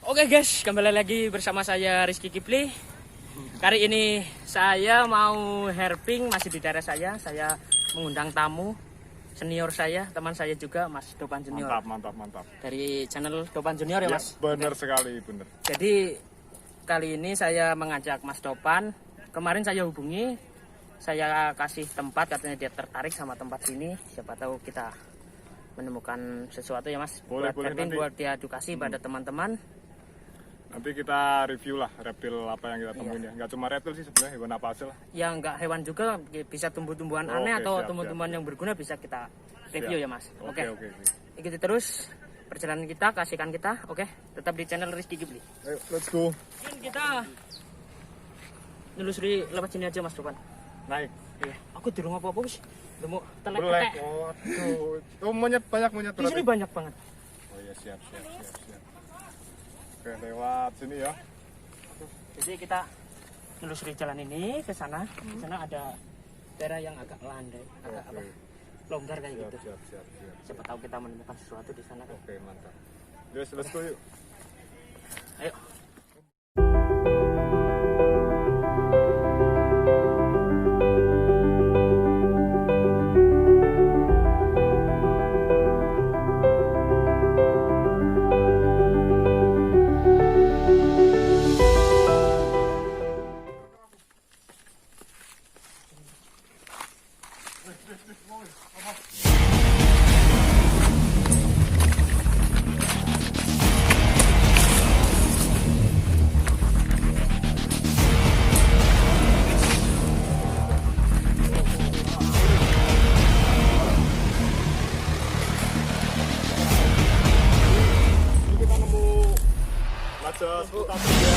Oke guys, kembali lagi bersama saya Rizky Kipli. Kali ini saya mau herping masih di daerah saya. Saya mengundang tamu senior saya, teman saya juga, Mas Dopan Junior. Mantap. Dari channel Dopan Junior ya, Mas? Benar sekali, benar. Jadi kali ini saya mengajak Mas Dopan. Kemarin saya hubungi, saya kasih tempat, katanya dia tertarik sama tempat sini. Siapa tahu kita menemukan sesuatu ya, Mas. Boleh, Buat diedukasi pada teman-teman. Nanti kita review lah reptil apa yang kita temuin ya. Nggak cuma reptil sih sebenarnya, hewan apa aja lah. Yang nggak hewan juga, bisa tumbuh-tumbuhan aneh Oke, atau siap. tumbuh-tumbuhan yang berguna bisa kita review Siap. ya, Mas. Oke. Ikuti terus perjalanan kita, kasihkan kita. Oke, tetap di channel Rizky Kipli. Ayo, let's go. Mungkin kita nelusuri lewat sini aja, Mas Dopan. Naik. Iya, aku di rumah apa sih? Udah mau Belek. telek-telek. Waduh. Tuh banyak monyet Di sini berarti. banyak banget. Oh iya, siap. Oke, lewat sini ya. Jadi kita nelusuri jalan ini ke sana. Di sana ada daerah yang agak landai, agak Oke. longgar kayak gitu. Siap. Siapa tahu kita menemukan sesuatu di sana. Oke, mantap. Yes, let's go yuk. Ayo. Kita nemu raja seputar ya.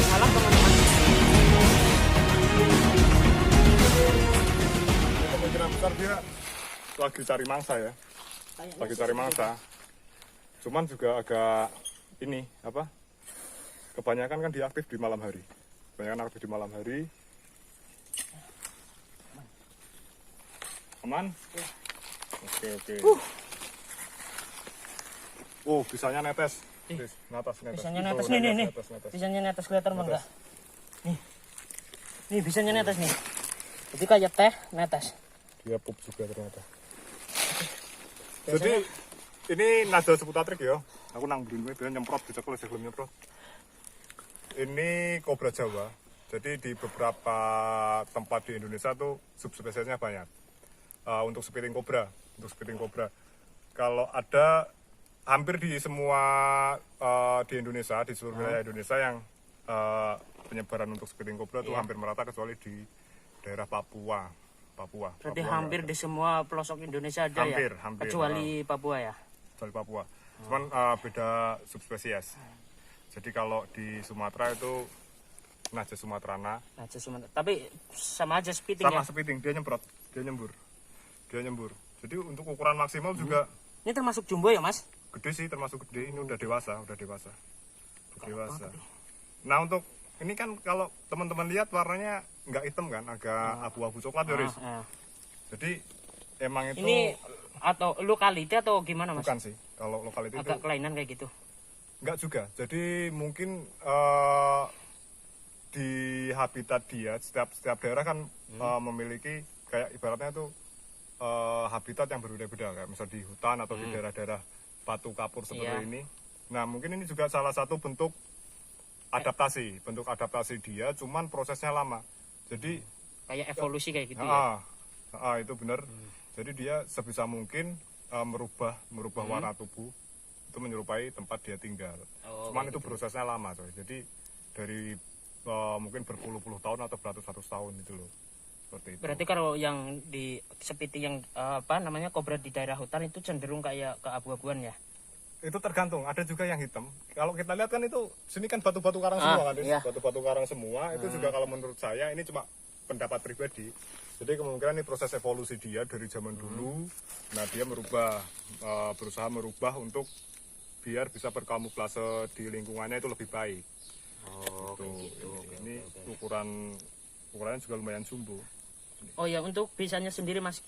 Salah teman-teman. Kemungkinan besar dia lagi cari mangsa ya. Lagi cari mangsa. Cuman juga agak ini apa? Kebanyakan kan dia aktif di malam hari. Kebanyakan aktif di malam hari. Aman? Ya. Oke. Oh, bisanya netes. Ih. Netes. Bisanya Itu, netes nih. netes. Bisanya netes kelihatan Netes. enggak? Nih bisanya netes nih. Jadi kayak teh netes. Dia pup juga ternyata. Biasanya- Jadi ini nada seputar trik ya. Aku nang brin dia nyemprot bisa kalau sebelum nyemprot. Ini kobra Jawa. Jadi di beberapa tempat di Indonesia tuh subspesiesnya banyak. Untuk spitting cobra. Kalau ada hampir di semua di Indonesia, di seluruh wilayah Indonesia yang penyebaran untuk spitting cobra tuh hampir merata kecuali di daerah Papua. Berarti Papua hampir nggak di semua pelosok Indonesia ada Hampir, ya? hampir. Kecuali Papua ya? ada, kecuali Papua. Cuman beda subspesies. Jadi kalau di Sumatera itu Naja sumatrana, Nah, tapi sama aja spitting sama ya? spitting, dia nyemprot, dia nyembur. Jadi untuk ukuran maksimal juga Ini termasuk jumbo ya, Mas? gede sih, termasuk gede. Ini udah dewasa. Nah untuk ini kan kalau teman-teman lihat warnanya nggak hitam kan, agak abu-abu coklat ya, Riz. Ah. Jadi emang itu Ini atau lokality atau gimana, Mas? bukan sih. Kalau lokal itu Agak kelainan kayak gitu. nggak juga. Jadi mungkin di habitat dia, setiap daerah kan memiliki kayak ibaratnya itu habitat yang berbeda-beda, kayak misal di hutan atau di daerah-daerah batu kapur seperti Iya. ini. Nah mungkin ini juga salah satu bentuk adaptasi dia, cuman prosesnya lama. Jadi Kayak evolusi kayak gitu ya? itu benar. Jadi dia sebisa mungkin merubah warna tubuh itu menyerupai tempat dia tinggal. Oh, Cuman kayak itu gitu. prosesnya lama, coy. Jadi dari mungkin berpuluh-puluh tahun atau beratus-ratus tahun itu loh. seperti itu. Berarti kalau yang di seperti yang kobra di daerah hutan itu cenderung kayak keabu-abuan ya? Itu tergantung, ada juga yang hitam. Kalau kita lihat kan itu sini kan batu-batu karang semua kan, iya. batu-batu karang semua. Itu juga kalau menurut saya ini cuma pendapat pribadi. Jadi kemungkinan ini proses evolusi dia dari zaman dulu. Nah dia berusaha merubah untuk biar bisa berkamuflase di lingkungannya itu lebih baik. Gitu. Ini ukurannya juga lumayan jumbo. Oh ya, untuk bisanya sendiri Mas,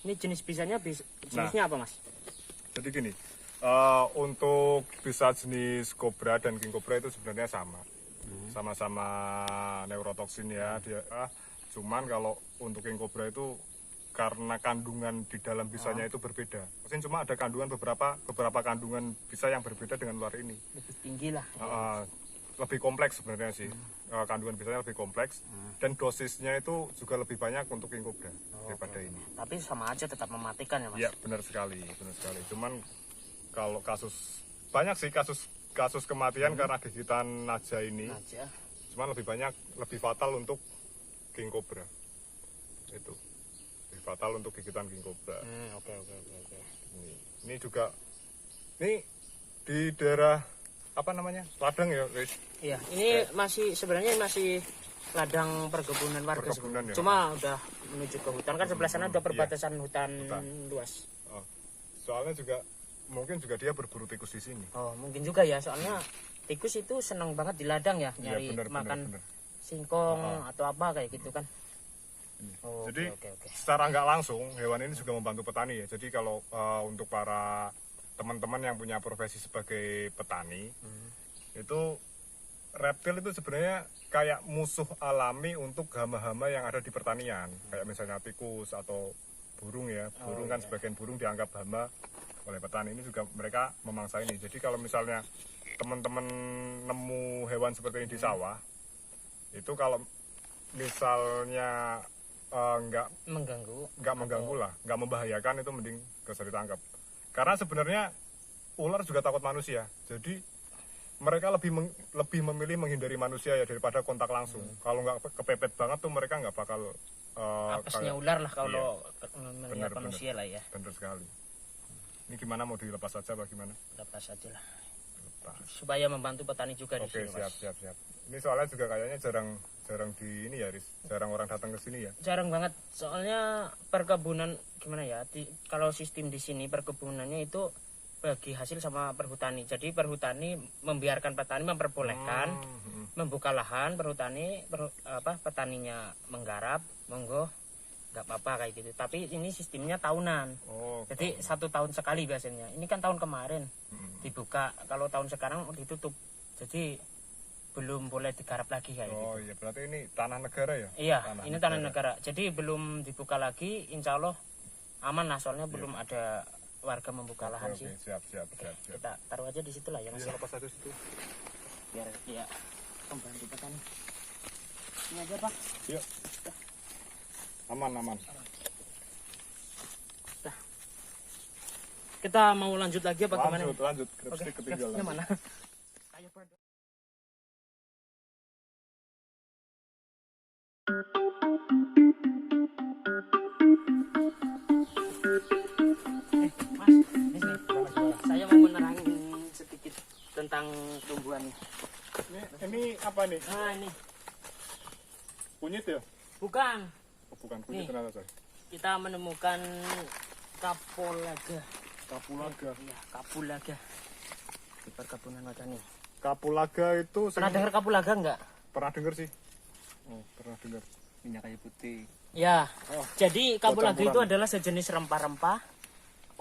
ini jenisnya jenisnya apa Mas? Jadi gini, untuk bisa jenis kobra dan king cobra itu sebenarnya sama-sama neurotoksin ya dia. Cuman kalau untuk king cobra itu karena kandungan di dalam bisanya itu berbeda. Maksudnya cuma ada kandungan beberapa kandungan bisa yang berbeda dengan luar ini. Lebih tinggi lah. Lebih kompleks sebenarnya sih. Kandungan bisanya lebih kompleks dan dosisnya itu juga lebih banyak untuk king cobra daripada ini. Tapi sama aja tetap mematikan ya Mas? Iya benar sekali. Cuman kalau banyak sih kasus kematian karena gigitan naja ini. Cuman lebih fatal untuk king cobra. Itu lebih fatal untuk gigitan king cobra. Oke. Ini juga di daerah apa namanya, ladang ya guys. Iya, ini sebenarnya masih ladang perkebunan warga. Ya. Cuma udah menuju ke hutan kan, sebelah sana udah perbatasan hutan luas. Soalnya mungkin juga dia berburu tikus di sini. Oh mungkin juga ya, soalnya tikus itu senang banget di ladang ya, nyari makan singkong atau apa kayak gitu kan. Jadi secara nggak langsung hewan ini juga membantu petani ya. Jadi kalau untuk para teman-teman yang punya profesi sebagai petani, itu reptil itu sebenarnya kayak musuh alami untuk hama-hama yang ada di pertanian. Kayak misalnya tikus atau burung ya. Burung kan sebagian burung dianggap hama oleh petani, ini juga mereka memangsa ini. Jadi kalau misalnya teman-teman nemu hewan seperti ini di sawah, itu kalau misalnya nggak mengganggu lah, nggak membahayakan, itu mending gak usah ditangkap. Karena sebenarnya ular juga takut manusia, jadi mereka lebih memilih menghindari manusia ya daripada kontak langsung. Kalau nggak kepepet banget tuh mereka nggak bakal apesnya ular lah kalau melihat manusia lah ya. Benar sekali. Ini gimana, mau dilepas saja bagaimana? Lepas aja lah. Supaya membantu petani juga di sini. Oke, siap. Ini soalnya juga kayaknya jarang di ini ya, Riz. Jarang orang datang ke sini ya. Jarang banget. Soalnya perkebunan gimana ya? Kalau sistem di sini perkebunannya itu bagi hasil sama perhutani. Jadi perhutani membiarkan petani, memperbolehkan membuka lahan, petaninya menggarap, monggo, nggak apa-apa kayak gitu. Tapi ini sistemnya tahunan. Jadi 1 tahun sekali biasanya. Ini kan tahun kemarin dibuka, kalau tahun sekarang ditutup. Jadi belum boleh digarap lagi kayak gitu. Iya, berarti ini tanah negara ya? Iya, ini tanah negara. Jadi belum dibuka lagi, insya Allah aman lah, soalnya belum ada warga membuka lahan sih. Siap. Kita taruh aja di situ lah ya Mas. Iya, lepas aja situ. Biar dia membantu petani. Ini aja Pak. Yuk. Aman. Kita mau lanjut lagi apa gimana? Lanjut. Ketinggalan. Mana? Mas, saya mau menerangin sedikit tentang tumbuhan. Ini apa nih? Nah ini. Kunyit ya? Bukan. Bukan kunyit, ternyata saya. Kita menemukan kapulaga. Kapulaga. Iya, kapulaga. Di perkebunan petani. Kapulaga itu Pernah dengar kapulaga enggak? Pernah dengar sih. Pernah dengar. Minyak kayu putih. Ya. Jadi kapulaga campuran. itu adalah sejenis rempah-rempah,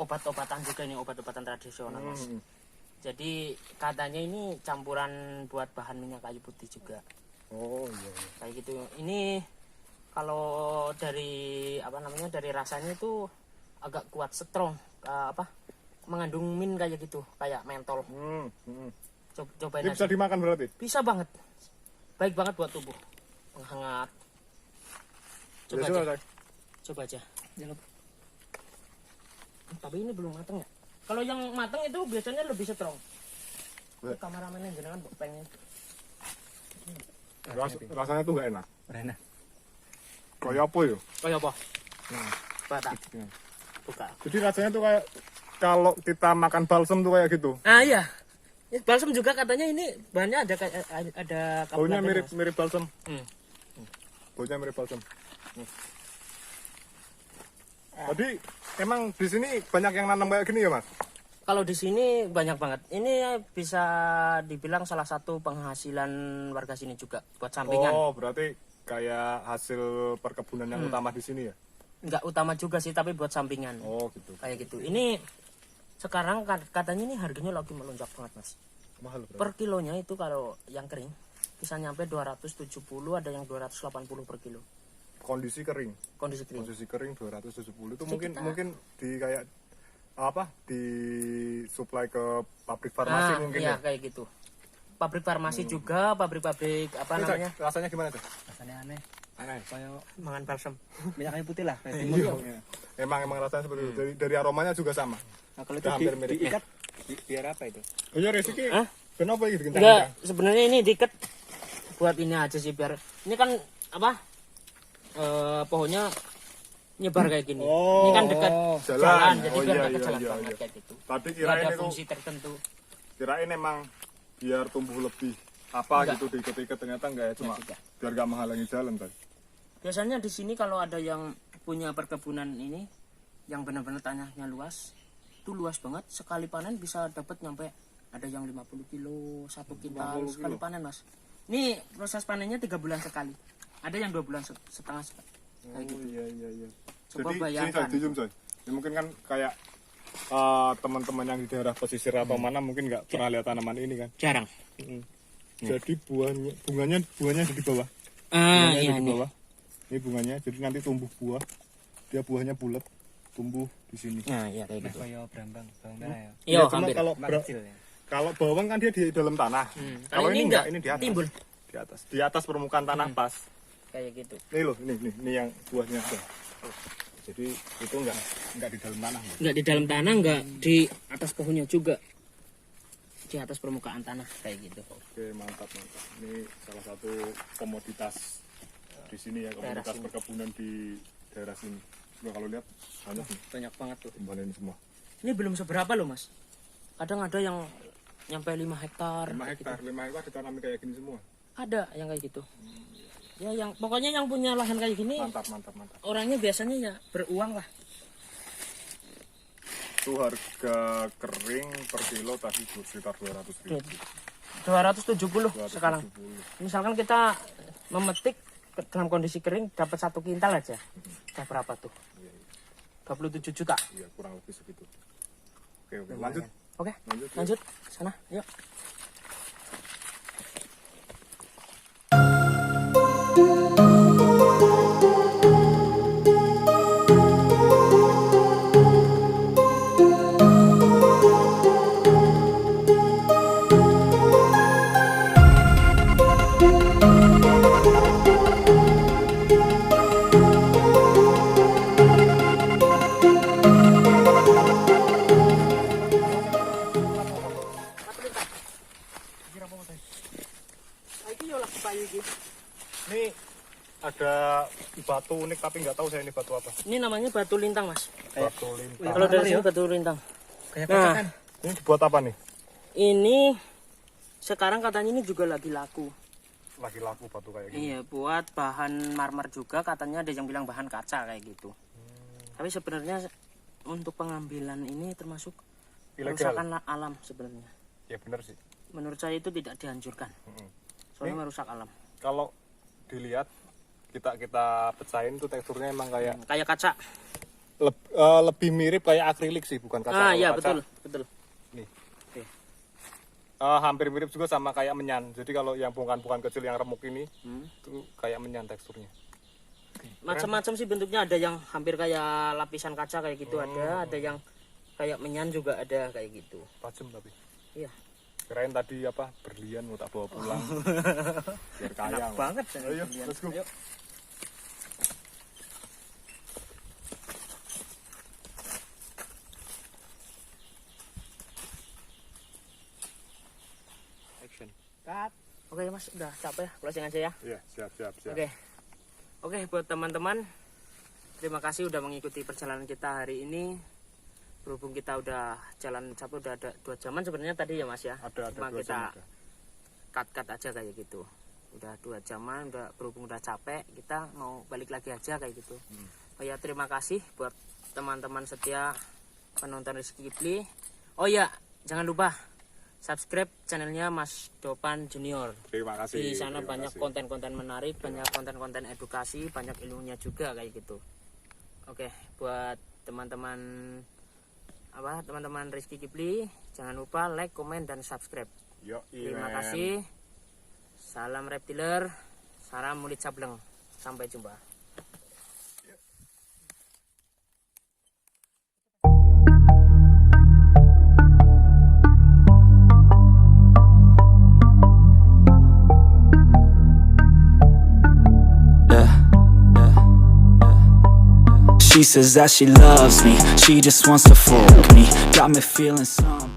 obat-obatan juga, ini obat-obatan tradisional Mas. Jadi katanya ini campuran buat bahan minyak kayu putih juga. Iya. Kayak gitu. Ini kalau dari dari rasanya itu agak kuat, strong, mengandung min kayak gitu, kayak mentol. Cobain Ini aja. bisa dimakan berarti? Bisa banget. Baik banget buat tubuh. Penghangat. Coba aja. Tapi ini belum matang ya. Kalau yang matang itu biasanya lebih strong. Ini kameramennya jangan pengen. Rasanya tuh nggak enak. Enak. Kayak apa ya? Kayak apa? Nah, coba tak buka. Jadi rasanya tuh kayak kalau kita makan balsam tuh kayak gitu. Ah iya. Balsam juga katanya ini bahannya ada Baunya kabupaten, Mas. mirip balsam. Hmm. Baunya mirip balsam. Jadi emang di sini banyak yang nanam kayak gini ya, Mas? Kalau di sini banyak banget. Ini bisa dibilang salah satu penghasilan warga sini juga buat sampingan. Oh, berarti kayak hasil perkebunan yang utama di sini ya? Enggak utama juga sih, tapi buat sampingan. Oh, gitu. Kayak gitu. Ini sekarang katanya ini harganya lagi melonjak banget, Mas. Mahal berarti. Per kilonya itu kalau yang kering bisa nyampe 270, ada yang 280 per kilo. Kondisi kering. Kondisi kering. Kondisi kering 270 itu Sekitar- mungkin di kayak apa? Di supply ke pabrik farmasi mungkin iya, ya. kayak gitu. Pabrik farmasi juga, pabrik-pabrik apa Ini, namanya? Cak, rasanya gimana tuh? Rasanya aneh. Aneh. Kayak Mangan balsam. minyaknya putih lah. Kayak Iya. Emang rasanya seperti itu. Dari aromanya juga sama. Nah, kalau itu Udah hampir mirip. diikat, biar apa itu? Oh ya Resiki. Hah? Kenapa ini bikin Enggak, sebenarnya ini diikat buat ini aja sih biar ini kan apa? Pohonnya nyebar kayak gini. Oh, ini kan dekat jalan. jalan, jadi Oh, biar iya, dekat iya, jalan iya, banget iya. kayak gitu. Tadi Nggak kirain ada itu fungsi tertentu. kirain emang biar tumbuh lebih apa Enggak. gitu diikat-ikat ternyata enggak ya cuma Enggak. biar enggak menghalangi jalan tadi. Biasanya di sini kalau ada yang punya perkebunan ini yang benar-benar tanahnya luas, itu luas banget. Sekali panen bisa dapat nyampe ada yang 50 kilo, 1 kintal 50 sekali kilo. panen, Mas. Ini proses panennya 3 bulan sekali. Ada yang 2 bulan setengah sekali. Kayak gitu. Iya. Coba Jadi bayangkan. sini Coy, Coy. Ya, mungkin kan kayak teman-teman yang di daerah pesisir atau mana mungkin nggak pernah lihat tanaman ini kan. Jarang. Jadi bunganya ada di bawah. Ah, Bunganya iya ada di nih. bawah. Ini bunganya, jadi nanti tumbuh buah. Dia buahnya bulat, tumbuh di sini. Nah, iya kayak gitu. Kayak bawang merah ya. Iya, cuma hampir. kalau Cuma kecil ya. kalau bawang kan dia di dalam tanah. Kalau ini enggak, ini di atas. timbul. Di atas permukaan tanah pas. Kayak gitu. Ini loh, ini yang buahnya. Tuh. Jadi itu enggak di dalam tanah. Enggak di dalam tanah, enggak di atas pohonnya juga. Di atas permukaan tanah kayak gitu. Oke, mantap. Ini salah satu komoditas di sini ya, Daerah komoditas sini. perkebunan di daerah sini. Coba kalau lihat banyak nih, Banyak banget tuh. kembaliin semua. Ini belum seberapa loh, Mas. Kadang ada yang nyampe 5 hektar. 5 hektar ditanami kayak gini semua. Ada yang kayak gitu. Ya yang pokoknya yang punya lahan kayak gini Mantap. orangnya biasanya ya beruang lah. Itu harga kering per kilo tadi sekitar 200.000. 270 sekarang. 270. Misalkan kita memetik dalam kondisi kering dapat 1 kintal aja. Udah berapa tuh? 27 juta. Iya, kurang lebih segitu. Oke, lanjut. Oke, Lanjut, yuk. lanjut sana. Yuk. Ini ada batu unik tapi nggak tahu saya ini batu apa. Ini namanya batu lintang, Mas. Batu lintang. Kalau dari sini batu lintang. Kayak Nah, kocokan. Ini dibuat apa nih? ini sekarang katanya ini juga lagi laku. Lagi laku batu kayak gini. Iya, buat bahan marmer juga katanya ada yang bilang bahan kaca kayak gitu. Tapi sebenarnya untuk pengambilan ini termasuk Ilegal. kerusakan alam sebenarnya. Ya benar sih. Menurut saya itu tidak dianjurkan. Soalnya merusak alam. Kalau dilihat kita pecahin tuh teksturnya emang kayak Kayak kaca. lebih mirip kayak akrilik sih, bukan kaca. Ah, Kalau iya kaca, betul. Nih. Oke. Hampir mirip juga sama kayak menyan. Jadi kalau yang bukan kecil yang remuk ini itu kayak menyan teksturnya. Macam-macam sih bentuknya, ada yang hampir kayak lapisan kaca kayak gitu ada yang kayak menyan juga ada kayak gitu. Tajam tapi. Iya. Kirain tadi apa berlian mau tak bawa pulang. Biar kaya. Enak banget. Ayo, let's go. Ayo. Action. Oke Mas, udah capek ya, closing aja ya. Iya, siap. Oke. Oke, buat teman-teman, terima kasih udah mengikuti perjalanan kita hari ini. Berhubung kita udah jalan capek udah ada 2 jaman sebenarnya tadi ya Mas ya. Ada Cuma 2 kita jam ada. cut aja kayak gitu. Udah 2 jaman, udah berhubung udah capek, kita mau balik lagi aja kayak gitu. Oh ya, terima kasih buat teman-teman setia penonton Rizky Kipli. Oh ya, jangan lupa subscribe channelnya Mas Dopan Junior. Terima kasih. Di sana terima banyak kasih. konten-konten menarik, banyak konten-konten edukasi, banyak ilmunya juga kayak gitu. Oke, buat teman-teman teman-teman Rizky Kipli, jangan lupa like, komen, dan subscribe. Yo, Terima kasih. Salam reptiler, salam mulut sableng. Sampai jumpa. She says that she loves me, she just wants to fuck me. Got me feeling some